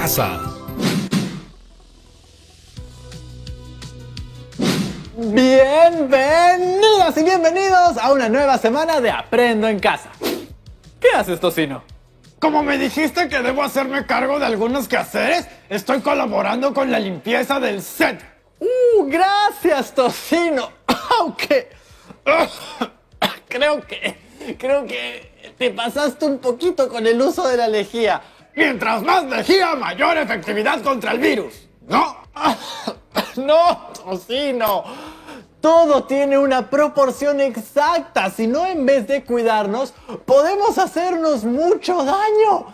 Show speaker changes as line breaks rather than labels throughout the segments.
casa.
Bienvenidas y bienvenidos a una nueva semana de Aprendo en Casa. ¿Qué haces, Tocino?
Como me dijiste que debo hacerme cargo de algunos quehaceres, estoy colaborando con la limpieza del set.
Gracias, Tocino. Aunque creo que te pasaste un poquito con el uso de la lejía.
Mientras más lejía, mayor efectividad contra el virus, ¿no?
No, Tocino. Todo tiene una proporción exacta. Si no, en vez de cuidarnos, podemos hacernos mucho daño.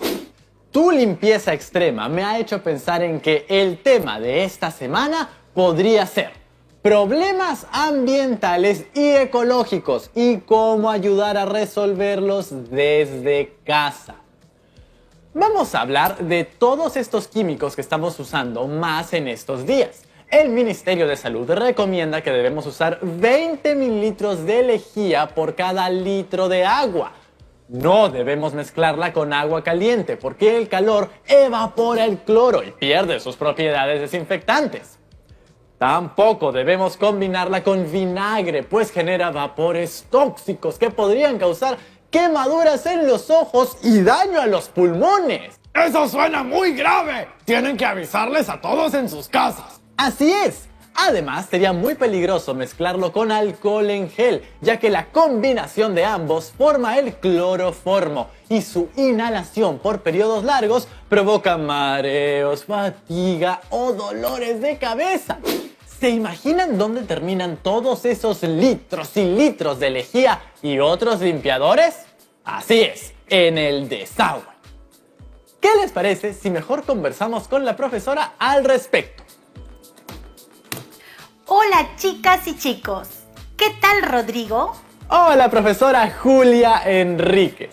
Tu limpieza extrema me ha hecho pensar en que el tema de esta semana podría ser problemas ambientales y ecológicos y cómo ayudar a resolverlos desde casa. Vamos a hablar de todos estos químicos que estamos usando más en estos días. El Ministerio de Salud recomienda que debemos usar 20 mililitros de lejía por cada litro de agua. No debemos mezclarla con agua caliente porque el calor evapora el cloro y pierde sus propiedades desinfectantes. Tampoco debemos combinarla con vinagre, pues genera vapores tóxicos que podrían causar quemaduras en los ojos y daño a los pulmones.
¡Eso suena muy grave! Tienen que avisarles a todos en sus casas.
Así es. Además, sería muy peligroso mezclarlo con alcohol en gel, ya que la combinación de ambos forma el cloroformo y su inhalación por periodos largos provoca mareos, fatiga o dolores de cabeza. ¿Se imaginan dónde terminan todos esos litros y litros de lejía y otros limpiadores? Así es, en el desagüe. ¿Qué les parece si mejor conversamos con la profesora al respecto?
Hola chicas y chicos, ¿qué tal Rodrigo?
Hola profesora Julia Enríquez.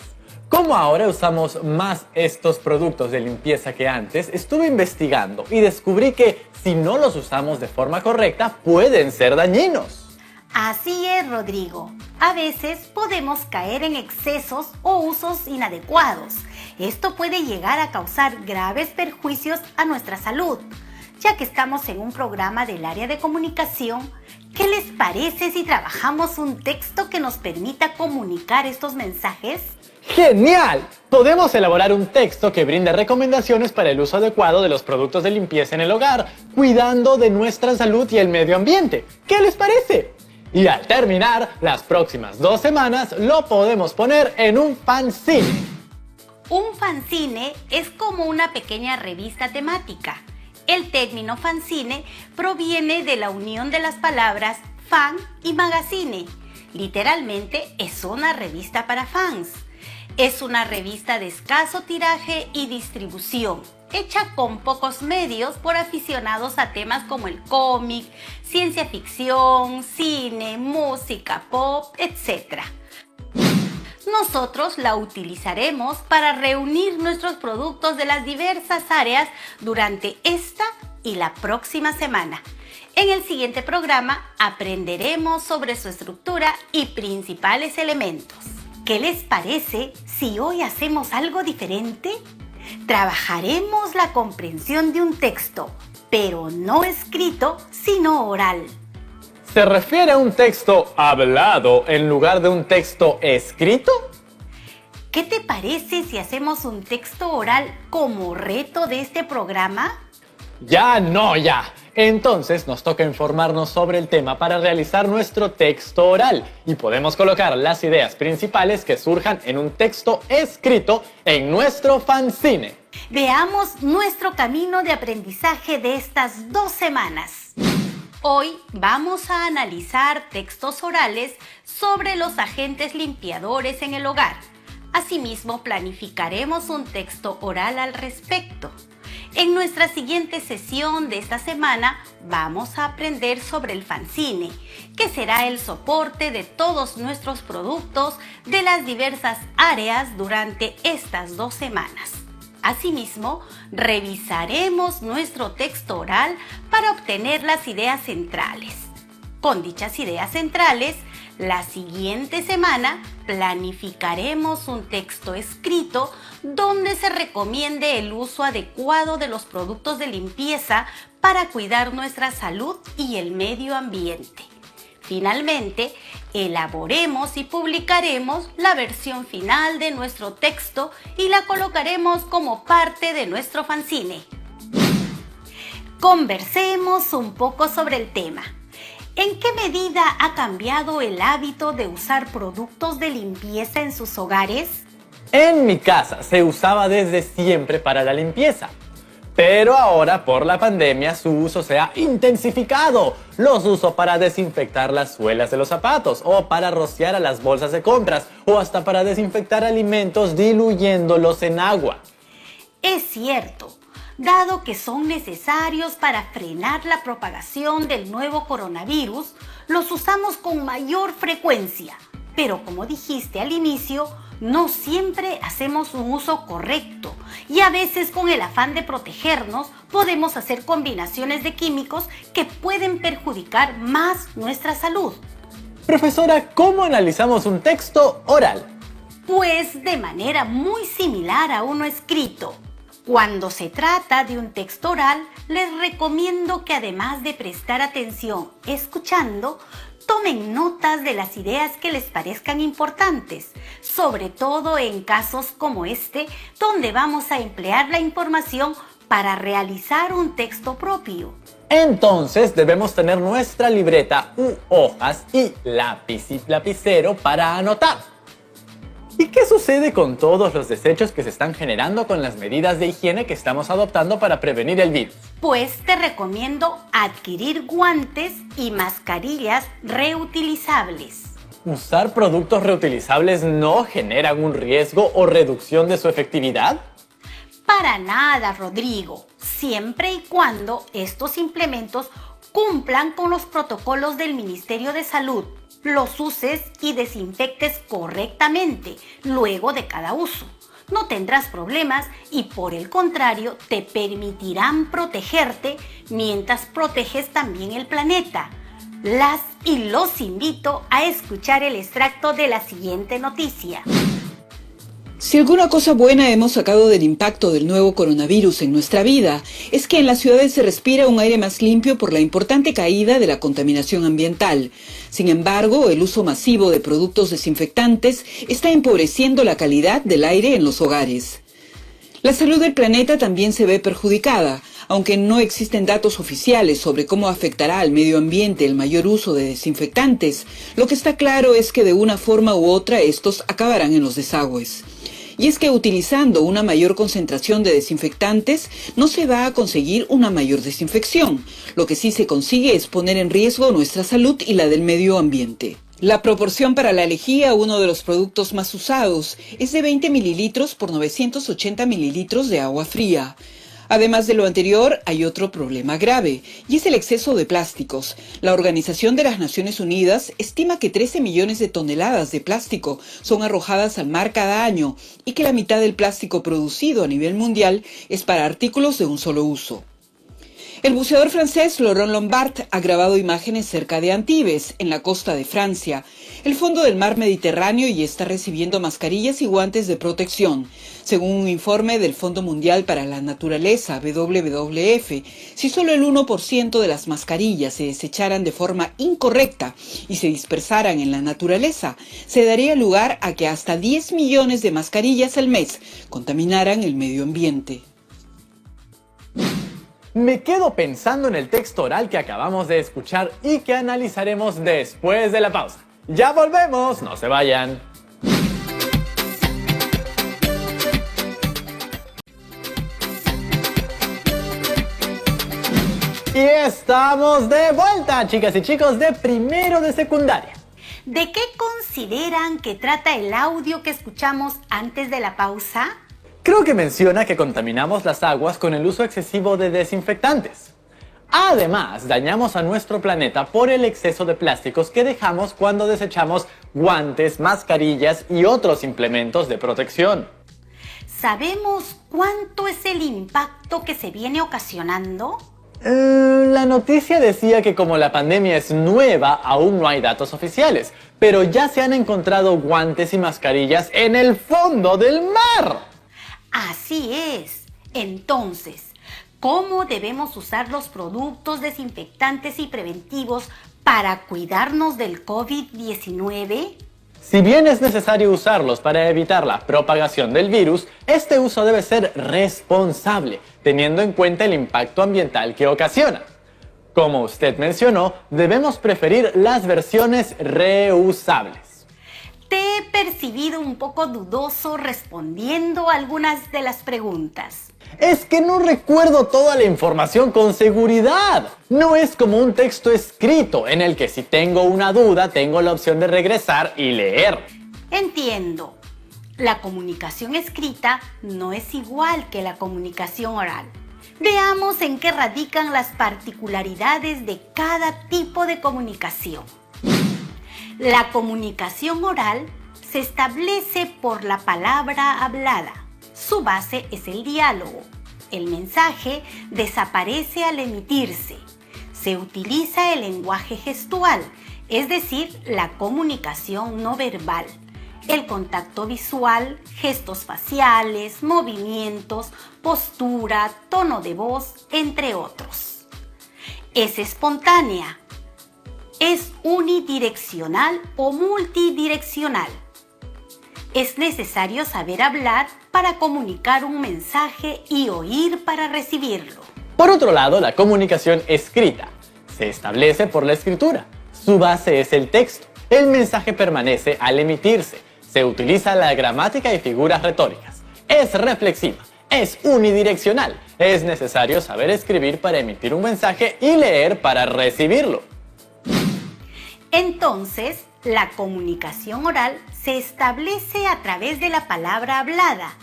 Como ahora usamos más estos productos de limpieza que antes, estuve investigando y descubrí que si no los usamos de forma correcta pueden ser dañinos.
Así es Rodrigo, a veces podemos caer en excesos o usos inadecuados. Esto puede llegar a causar graves perjuicios a nuestra salud. Ya que estamos en un programa del área de comunicación, ¿qué les parece si trabajamos un texto que nos permita comunicar estos mensajes?
¡Genial! Podemos elaborar un texto que brinde recomendaciones para el uso adecuado de los productos de limpieza en el hogar, cuidando de nuestra salud y el medio ambiente. ¿Qué les parece? Y al terminar, las próximas 2 semanas lo podemos poner en un fanzine.
Un fanzine es como una pequeña revista temática. El término fanzine proviene de la unión de las palabras fan y magazine. Literalmente es una revista para fans. Es una revista de escaso tiraje y distribución, hecha con pocos medios por aficionados a temas como el cómic, ciencia ficción, cine, música, pop, etc. Nosotros la utilizaremos para reunir nuestros productos de las diversas áreas durante esta y la próxima semana. En el siguiente programa aprenderemos sobre su estructura y principales elementos. ¿Qué les parece si hoy hacemos algo diferente? Trabajaremos la comprensión de un texto, pero no escrito, sino oral.
¿Se refiere a un texto hablado en lugar de un texto escrito?
¿Qué te parece si hacemos un texto oral como reto de este programa?
Ya. Entonces nos toca informarnos sobre el tema para realizar nuestro texto oral y podemos colocar las ideas principales que surjan en un texto escrito en nuestro fanzine.
Veamos nuestro camino de aprendizaje de estas 2 semanas. Hoy vamos a analizar textos orales sobre los agentes limpiadores en el hogar. Asimismo, planificaremos un texto oral al respecto. En nuestra siguiente sesión de esta semana vamos a aprender sobre el fanzine, que será el soporte de todos nuestros productos de las diversas áreas durante estas 2 semanas. Asimismo, revisaremos nuestro texto oral para obtener las ideas centrales. Con dichas ideas centrales, La siguiente semana planificaremos un texto escrito donde se recomiende el uso adecuado de los productos de limpieza para cuidar nuestra salud y el medio ambiente. Finalmente, elaboremos y publicaremos la versión final de nuestro texto y la colocaremos como parte de nuestro fanzine. Conversemos un poco sobre el tema. ¿En qué medida ha cambiado el hábito de usar productos de limpieza en sus hogares?
En mi casa se usaba desde siempre para la limpieza. Pero ahora, por la pandemia, su uso se ha intensificado. Los uso para desinfectar las suelas de los zapatos, o para rociar a las bolsas de compras, o hasta para desinfectar alimentos diluyéndolos en agua.
Es cierto, dado que son necesarios para frenar la propagación del nuevo coronavirus, los usamos con mayor frecuencia. Pero como dijiste al inicio, no siempre hacemos un uso correcto y a veces con el afán de protegernos podemos hacer combinaciones de químicos que pueden perjudicar más nuestra salud.
Profesora, ¿cómo analizamos un texto oral?
Pues de manera muy similar a uno escrito. Cuando se trata de un texto oral, les recomiendo que además de prestar atención escuchando, tomen notas de las ideas que les parezcan importantes, sobre todo en casos como este, donde vamos a emplear la información para realizar un texto propio.
Entonces debemos tener nuestra libreta u hojas y lápiz y lapicero para anotar. ¿Y qué sucede con todos los desechos que se están generando con las medidas de higiene que estamos adoptando para prevenir el virus?
Pues te recomiendo adquirir guantes y mascarillas reutilizables.
¿Usar productos reutilizables no generan un riesgo o reducción de su efectividad?
Para nada, Rodrigo, siempre y cuando estos implementos cumplan con los protocolos del Ministerio de Salud, los uses y desinfectes correctamente luego de cada uso. No tendrás problemas y por el contrario te permitirán protegerte mientras proteges también el planeta. Las y los invito a escuchar el extracto de la siguiente noticia.
Si alguna cosa buena hemos sacado del impacto del nuevo coronavirus en nuestra vida, es que en las ciudades se respira un aire más limpio por la importante caída de la contaminación ambiental. Sin embargo, el uso masivo de productos desinfectantes está empobreciendo la calidad del aire en los hogares. La salud del planeta también se ve perjudicada. Aunque no existen datos oficiales sobre cómo afectará al medio ambiente el mayor uso de desinfectantes, lo que está claro es que de una forma u otra estos acabarán en los desagües. Y es que utilizando una mayor concentración de desinfectantes no se va a conseguir una mayor desinfección. Lo que sí se consigue es poner en riesgo nuestra salud y la del medio ambiente. La proporción para la lejía, uno de los productos más usados, es de 20 mililitros por 980 mililitros de agua fría. Además de lo anterior, hay otro problema grave, y es el exceso de plásticos. La Organización de las Naciones Unidas estima que 13 millones de toneladas de plástico son arrojadas al mar cada año, y que la mitad del plástico producido a nivel mundial es para artículos de un solo uso. El buceador francés Laurent Lombard ha grabado imágenes cerca de Antibes, en la costa de Francia, el fondo del mar Mediterráneo, y está recibiendo mascarillas y guantes de protección. Según un informe del Fondo Mundial para la Naturaleza, WWF, si solo el 1% de las mascarillas se desecharan de forma incorrecta y se dispersaran en la naturaleza, se daría lugar a que hasta 10 millones de mascarillas al mes contaminaran el medio ambiente.
Me quedo pensando en el texto oral que acabamos de escuchar y que analizaremos después de la pausa. ¡Ya volvemos! ¡No se vayan! Y estamos de vuelta, chicas y chicos de primero de secundaria.
¿De qué consideran que trata el audio que escuchamos antes de la pausa?
Creo que menciona que contaminamos las aguas con el uso excesivo de desinfectantes. Además, dañamos a nuestro planeta por el exceso de plásticos que dejamos cuando desechamos guantes, mascarillas y otros implementos de protección.
¿Sabemos cuánto es el impacto que se viene ocasionando?
La noticia decía que como la pandemia es nueva, aún no hay datos oficiales, pero ya se han encontrado guantes y mascarillas en el fondo del mar.
Así es. Entonces, ¿cómo debemos usar los productos desinfectantes y preventivos para cuidarnos del COVID-19?
Si bien es necesario usarlos para evitar la propagación del virus, este uso debe ser responsable, teniendo en cuenta el impacto ambiental que ocasiona. Como usted mencionó, debemos preferir las versiones reusables.
Te he percibido un poco dudoso respondiendo a algunas de las preguntas.
Es que no recuerdo toda la información con seguridad. No es como un texto escrito en el que si tengo una duda tengo la opción de regresar y leer.
Entiendo. La comunicación escrita no es igual que la comunicación oral. Veamos en qué radican las particularidades de cada tipo de comunicación. La comunicación oral se establece por la palabra hablada. Su base es el diálogo. El mensaje desaparece al emitirse. Se utiliza el lenguaje gestual, es decir, la comunicación no verbal, el contacto visual, gestos faciales, movimientos, postura, tono de voz, entre otros. Es espontánea. Es unidireccional o multidireccional. Es necesario saber hablar para comunicar un mensaje y oír para recibirlo.
Por otro lado, la comunicación escrita se establece por la escritura. Su base es el texto. El mensaje permanece al emitirse. Se utiliza la gramática y figuras retóricas. Es reflexiva. Es unidireccional. Es necesario saber escribir para emitir un mensaje y leer para recibirlo.
Entonces, la comunicación oral se establece a través de la palabra hablada,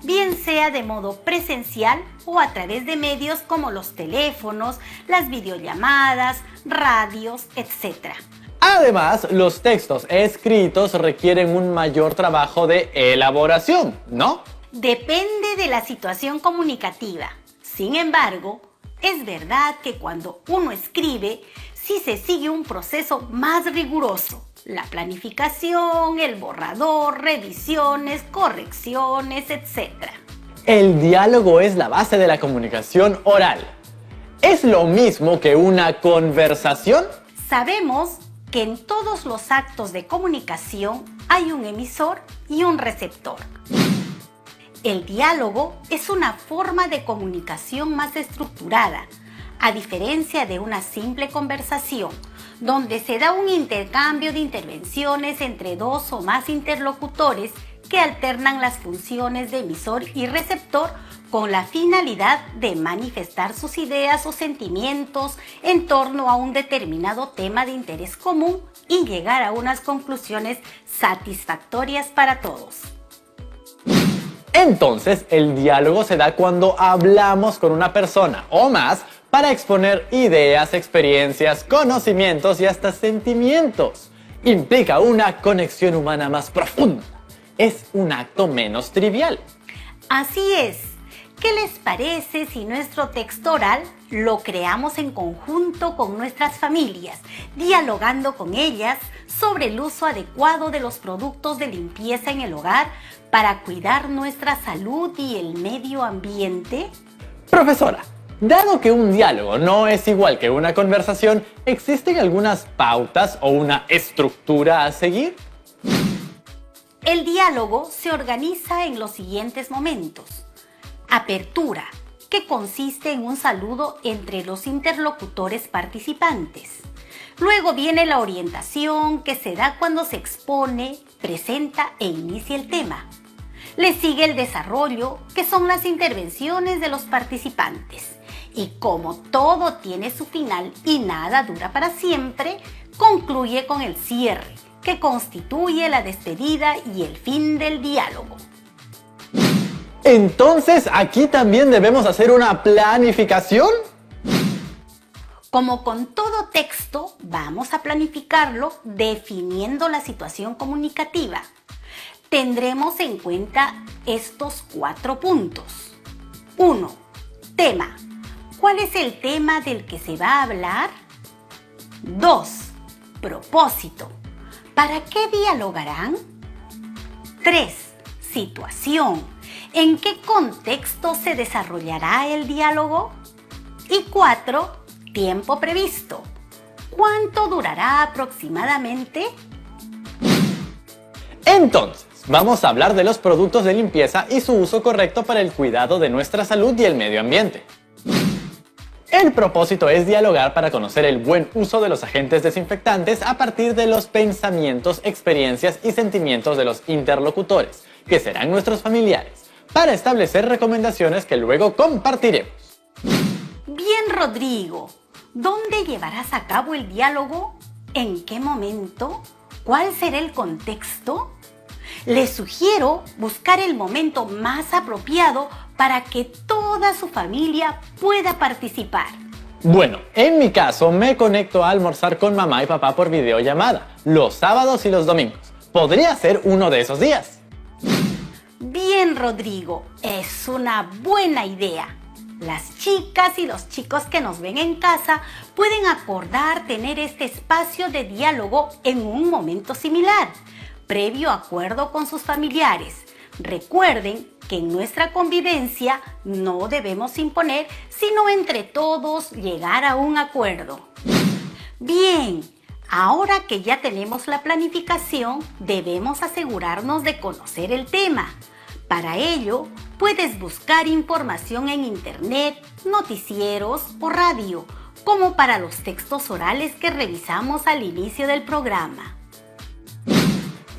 bien sea de modo presencial o a través de medios como los teléfonos, las videollamadas, radios, etc.
Además, los textos escritos requieren un mayor trabajo de elaboración, ¿no?
Depende de la situación comunicativa. Sin embargo, es verdad que cuando uno escribe, sí se sigue un proceso más riguroso. La planificación, el borrador, revisiones, correcciones, etc.
El diálogo es la base de la comunicación oral. ¿Es lo mismo que una conversación?
Sabemos que en todos los actos de comunicación hay un emisor y un receptor. El diálogo es una forma de comunicación más estructurada, a diferencia de una simple conversación, donde se da un intercambio de intervenciones entre dos o más interlocutores que alternan las funciones de emisor y receptor con la finalidad de manifestar sus ideas o sentimientos en torno a un determinado tema de interés común y llegar a unas conclusiones satisfactorias para todos.
Entonces, el diálogo se da cuando hablamos con una persona o más para exponer ideas, experiencias, conocimientos y hasta sentimientos. Implica una conexión humana más profunda. Es un acto menos trivial.
Así es. ¿Qué les parece si nuestro texto oral lo creamos en conjunto con nuestras familias, dialogando con ellas sobre el uso adecuado de los productos de limpieza en el hogar para cuidar nuestra salud y el medio ambiente?
Profesora, dado que un diálogo no es igual que una conversación, ¿existen algunas pautas o una estructura a seguir?
El diálogo se organiza en los siguientes momentos. Apertura, que consiste en un saludo entre los interlocutores participantes. Luego viene la orientación, que se da cuando se expone, presenta e inicia el tema. Le sigue el desarrollo, que son las intervenciones de los participantes. Y como todo tiene su final y nada dura para siempre, concluye con el cierre, que constituye la despedida y el fin del diálogo.
Entonces, ¿aquí también debemos hacer una planificación?
Como con todo texto, vamos a planificarlo definiendo la situación comunicativa. Tendremos en cuenta estos 4 puntos. 1. Tema. ¿Cuál es el tema del que se va a hablar? 2. Propósito. ¿Para qué dialogarán? 3. Situación. ¿En qué contexto se desarrollará el diálogo? Y 4. Tiempo previsto. ¿Cuánto durará aproximadamente?
Entonces, vamos a hablar de los productos de limpieza y su uso correcto para el cuidado de nuestra salud y el medio ambiente. El propósito es dialogar para conocer el buen uso de los agentes desinfectantes a partir de los pensamientos, experiencias y sentimientos de los interlocutores, que serán nuestros familiares, para establecer recomendaciones que luego compartiremos.
Bien, Rodrigo. ¿Dónde llevarás a cabo el diálogo? ¿En qué momento? ¿Cuál será el contexto? Les sugiero buscar el momento más apropiado para que toda su familia pueda participar.
Bueno, en mi caso me conecto a almorzar con mamá y papá por videollamada, los sábados y los domingos. Podría ser uno de esos días.
Bien, Rodrigo, es una buena idea. Las chicas y los chicos que nos ven en casa pueden acordar tener este espacio de diálogo en un momento similar, previo acuerdo con sus familiares. Recuerden que en nuestra convivencia no debemos imponer, sino entre todos llegar a un acuerdo. Bien, ahora que ya tenemos la planificación, debemos asegurarnos de conocer el tema. Para ello, puedes buscar información en internet, noticieros o radio, como para los textos orales que revisamos al inicio del programa.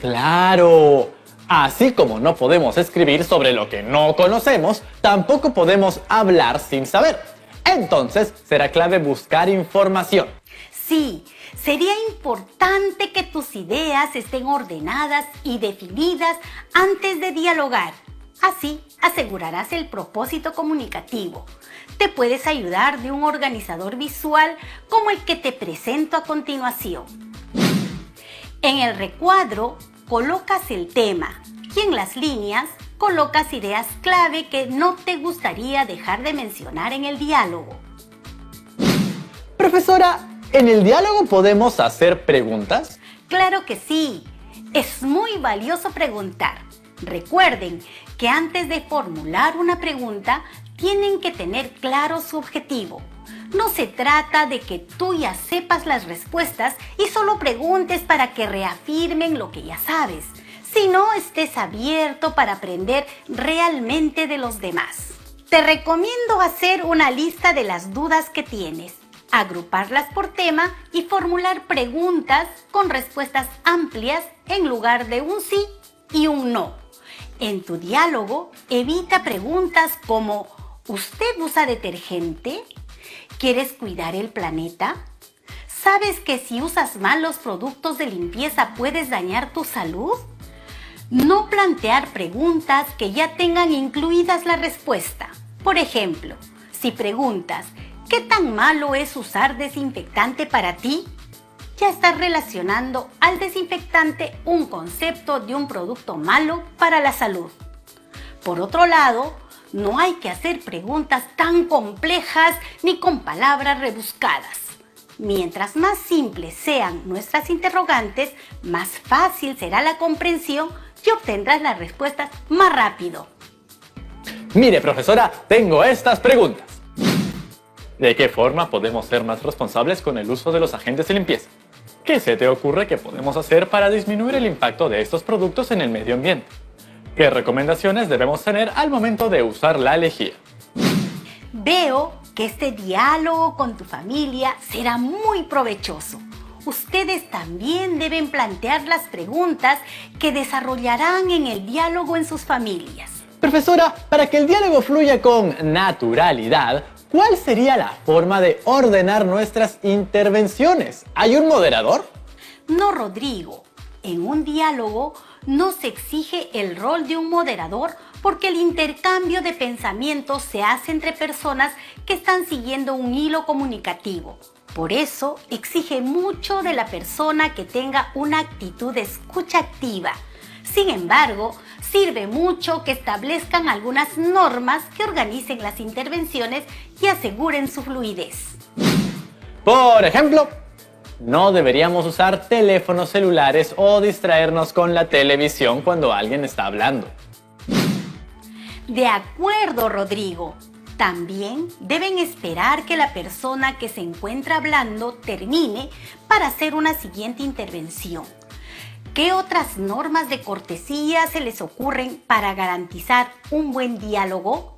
¡Claro! Así como no podemos escribir sobre lo que no conocemos, tampoco podemos hablar sin saber. Entonces, será clave buscar información.
Sí, sería importante que tus ideas estén ordenadas y definidas antes de dialogar. Así asegurarás el propósito comunicativo. Te puedes ayudar de un organizador visual como el que te presento a continuación. En el recuadro colocas el tema y en las líneas colocas ideas clave que no te gustaría dejar de mencionar en el diálogo.
Profesora, ¿en el diálogo podemos hacer preguntas?
Claro que sí. Es muy valioso preguntar. Recuerden que antes de formular una pregunta, tienen que tener claro su objetivo. No se trata de que tú ya sepas las respuestas y solo preguntes para que reafirmen lo que ya sabes, sino estés abierto para aprender realmente de los demás. Te recomiendo hacer una lista de las dudas que tienes, agruparlas por tema y formular preguntas con respuestas amplias en lugar de un sí y un no. En tu diálogo, evita preguntas como ¿usted usa detergente? ¿Quieres cuidar el planeta? ¿Sabes que si usas mal los productos de limpieza puedes dañar tu salud? No plantear preguntas que ya tengan incluidas la respuesta. Por ejemplo, si preguntas ¿qué tan malo es usar desinfectante para ti? Ya estás relacionando al desinfectante un concepto de un producto malo para la salud. Por otro lado, no hay que hacer preguntas tan complejas ni con palabras rebuscadas. Mientras más simples sean nuestras interrogantes, más fácil será la comprensión y obtendrás las respuestas más rápido.
Mire, profesora, tengo estas preguntas. ¿De qué forma podemos ser más responsables con el uso de los agentes de limpieza? ¿Qué se te ocurre que podemos hacer para disminuir el impacto de estos productos en el medio ambiente? ¿Qué recomendaciones debemos tener al momento de usar la lejía?
Veo que este diálogo con tu familia será muy provechoso. Ustedes también deben plantear las preguntas que desarrollarán en el diálogo en sus familias.
Profesora, para que el diálogo fluya con naturalidad, ¿cuál sería la forma de ordenar nuestras intervenciones? ¿Hay un moderador?
No, Rodrigo. En un diálogo no se exige el rol de un moderador porque el intercambio de pensamientos se hace entre personas que están siguiendo un hilo comunicativo. Por eso exige mucho de la persona que tenga una actitud de escucha activa. Sin embargo, sirve mucho que establezcan algunas normas que organicen las intervenciones y aseguren su fluidez.
Por ejemplo, no deberíamos usar teléfonos celulares o distraernos con la televisión cuando alguien está hablando.
De acuerdo, Rodrigo. También deben esperar que la persona que se encuentra hablando termine para hacer una siguiente intervención. ¿Qué otras normas de cortesía se les ocurren para garantizar un buen diálogo?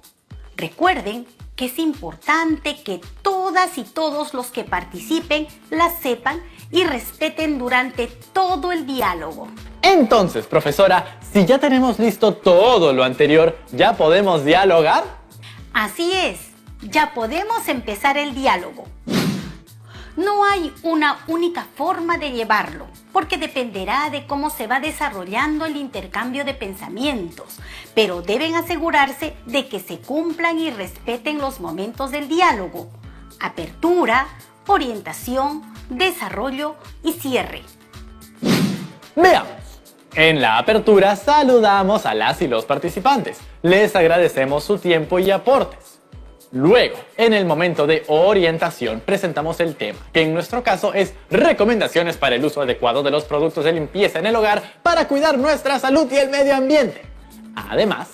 Recuerden que es importante que todas y todos los que participen las sepan y respeten durante todo el diálogo.
Entonces, profesora, si ya tenemos listo todo lo anterior, ¿ya podemos dialogar?
Así es, ya podemos empezar el diálogo. No hay una única forma de llevarlo, porque dependerá de cómo se va desarrollando el intercambio de pensamientos, pero deben asegurarse de que se cumplan y respeten los momentos del diálogo: apertura, orientación, desarrollo y cierre.
Veamos. En la apertura saludamos a las y los participantes. Les agradecemos su tiempo y aportes. Luego, en el momento de orientación, presentamos el tema, que en nuestro caso es recomendaciones para el uso adecuado de los productos de limpieza en el hogar para cuidar nuestra salud y el medio ambiente. Además,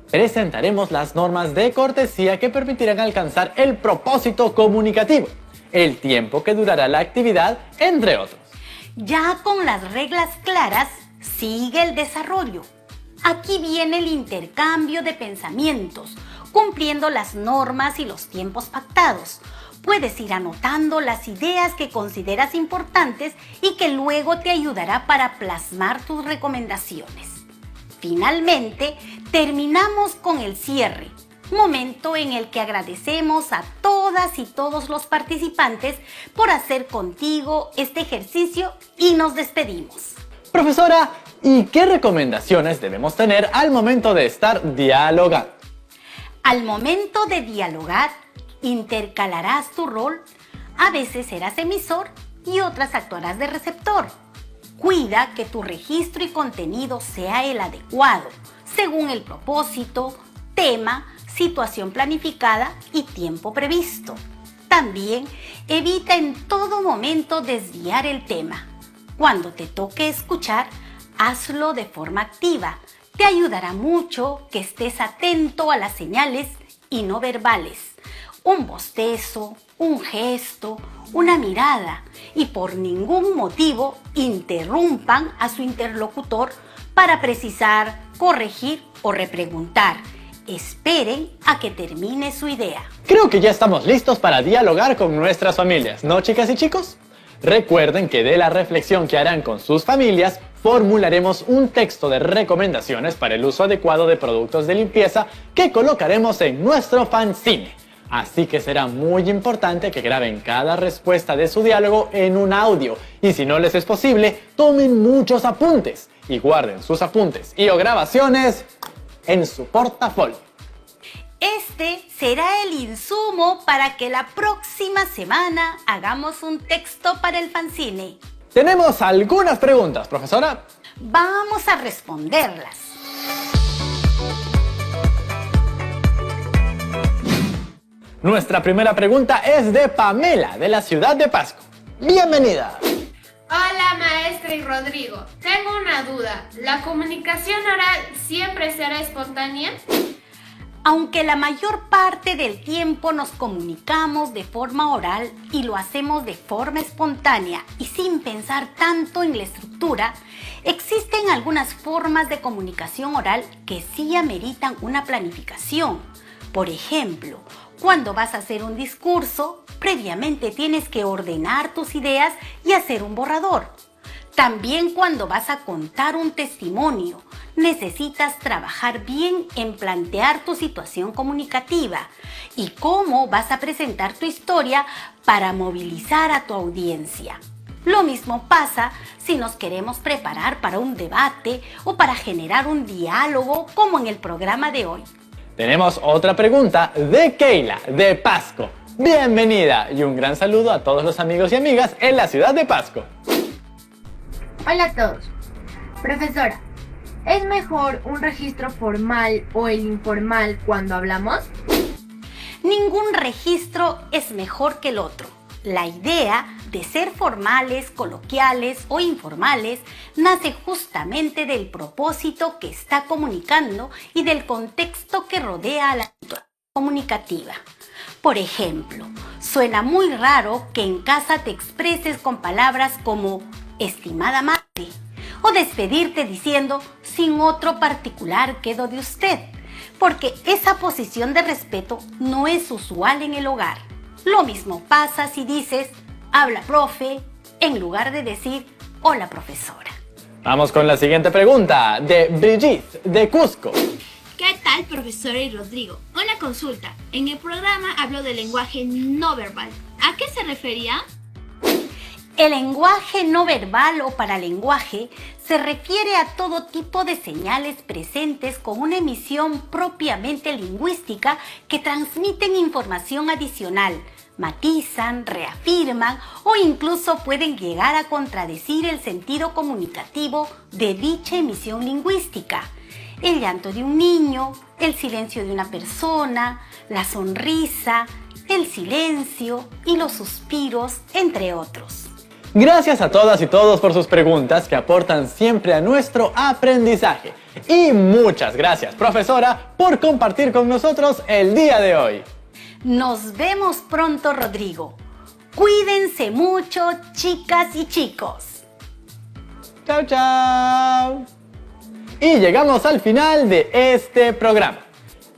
presentaremos las normas de cortesía que permitirán alcanzar el propósito comunicativo, el tiempo que durará la actividad, entre otros.
Ya con las reglas claras, sigue el desarrollo. Aquí viene el intercambio de pensamientos, cumpliendo las normas y los tiempos pactados. Puedes ir anotando las ideas que consideras importantes y que luego te ayudará para plasmar tus recomendaciones. Finalmente, terminamos con el cierre, momento en el que agradecemos a todas y todos los participantes por hacer contigo este ejercicio y nos despedimos.
Profesora, ¿y qué recomendaciones debemos tener al momento de estar dialogando?
Al momento de dialogar, intercalarás tu rol. A veces serás emisor y otras actuarás de receptor. Cuida que tu registro y contenido sea el adecuado, según el propósito, tema, situación planificada y tiempo previsto. También evita en todo momento desviar el tema. Cuando te toque escuchar, hazlo de forma activa. Te ayudará mucho que estés atento a las señales y no verbales. Un bostezo, un gesto, una mirada, y por ningún motivo interrumpan a su interlocutor para precisar, corregir o repreguntar. Esperen a que termine su idea.
Creo que ya estamos listos para dialogar con nuestras familias, ¿no, chicas y chicos? Recuerden que de la reflexión que harán con sus familias, formularemos un texto de recomendaciones para el uso adecuado de productos de limpieza que colocaremos en nuestro fanzine. Así que será muy importante que graben cada respuesta de su diálogo en un audio. Y si no les es posible, tomen muchos apuntes y guarden sus apuntes y o grabaciones en su portafolio.
Este será el insumo para que la próxima semana hagamos un texto para el fanzine.
Tenemos algunas preguntas, profesora.
Vamos a responderlas.
Nuestra primera pregunta es de Pamela, de la ciudad de Pasco. Bienvenida.
Hola maestra y Rodrigo, tengo una duda. ¿La comunicación oral siempre será espontánea?
Aunque la mayor parte del tiempo nos comunicamos de forma oral y lo hacemos de forma espontánea y sin pensar tanto en la estructura, existen algunas formas de comunicación oral que sí ameritan una planificación. Por ejemplo, cuando vas a hacer un discurso, previamente tienes que ordenar tus ideas y hacer un borrador. También cuando vas a contar un testimonio, necesitas trabajar bien en plantear tu situación comunicativa y cómo vas a presentar tu historia para movilizar a tu audiencia. Lo mismo pasa si nos queremos preparar para un debate o para generar un diálogo como en el programa de hoy.
Tenemos otra pregunta de Keila, de Pasco. Bienvenida y un gran saludo a todos los amigos y amigas en la ciudad de Pasco.
Hola a todos. Profesora, ¿Es mejor un registro formal o el informal cuando hablamos?
Ningún registro es mejor que el otro. La idea de ser formales, coloquiales o informales nace justamente del propósito que está comunicando y del contexto que rodea a la situación comunicativa. Por ejemplo, suena muy raro que en casa te expreses con palabras como estimada madre o despedirte diciendo sin otro particular quedo de usted, porque esa posición de respeto no es usual en el hogar. Lo mismo pasa si dices habla profe en lugar de decir hola profesora.
Vamos con la siguiente pregunta de Brigitte de Cusco.
¿Qué tal, profesora y Rodrigo? Una consulta. En el programa hablo del lenguaje no verbal. ¿A qué se refería?
El lenguaje no verbal o paralenguaje se refiere a todo tipo de señales presentes con una emisión propiamente lingüística que transmiten información adicional, matizan, reafirman o incluso pueden llegar a contradecir el sentido comunicativo de dicha emisión lingüística. El llanto de un niño, el silencio de una persona, la sonrisa, el silencio y los suspiros, entre otros.
Gracias a todas y todos por sus preguntas que aportan siempre a nuestro aprendizaje. Y muchas gracias, profesora, por compartir con nosotros el día de hoy.
Nos vemos pronto, Rodrigo. Cuídense mucho, chicas y chicos.
Chao, chao. Y llegamos al final de este programa.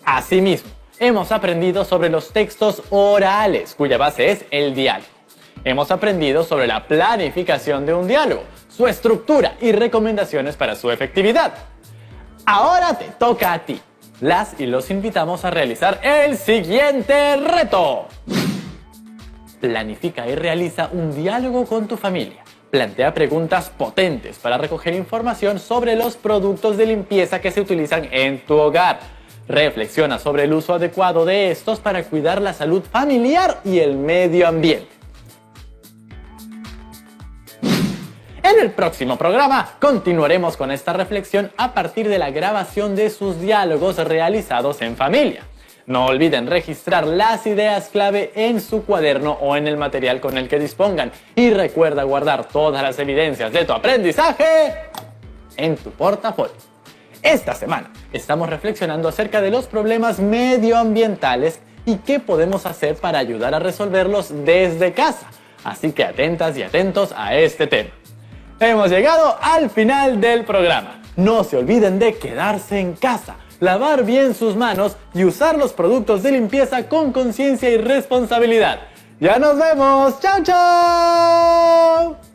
Asimismo, hemos aprendido sobre los textos orales, cuya base es el diálogo. Hemos aprendido sobre la planificación de un diálogo, su estructura y recomendaciones para su efectividad. Ahora te toca a ti. Las y los invitamos a realizar el siguiente reto. Planifica y realiza un diálogo con tu familia. Plantea preguntas potentes para recoger información sobre los productos de limpieza que se utilizan en tu hogar. Reflexiona sobre el uso adecuado de estos para cuidar la salud familiar y el medio ambiente. En el próximo programa continuaremos con esta reflexión a partir de la grabación de sus diálogos realizados en familia. No olviden registrar las ideas clave en su cuaderno o en el material con el que dispongan. Y recuerda guardar todas las evidencias de tu aprendizaje en tu portafolio. Esta semana estamos reflexionando acerca de los problemas medioambientales y qué podemos hacer para ayudar a resolverlos desde casa. Así que atentas y atentos a este tema. Hemos llegado al final del programa. No se olviden de quedarse en casa, lavar bien sus manos y usar los productos de limpieza con conciencia y responsabilidad. ¡Ya nos vemos! ¡Chao, chao!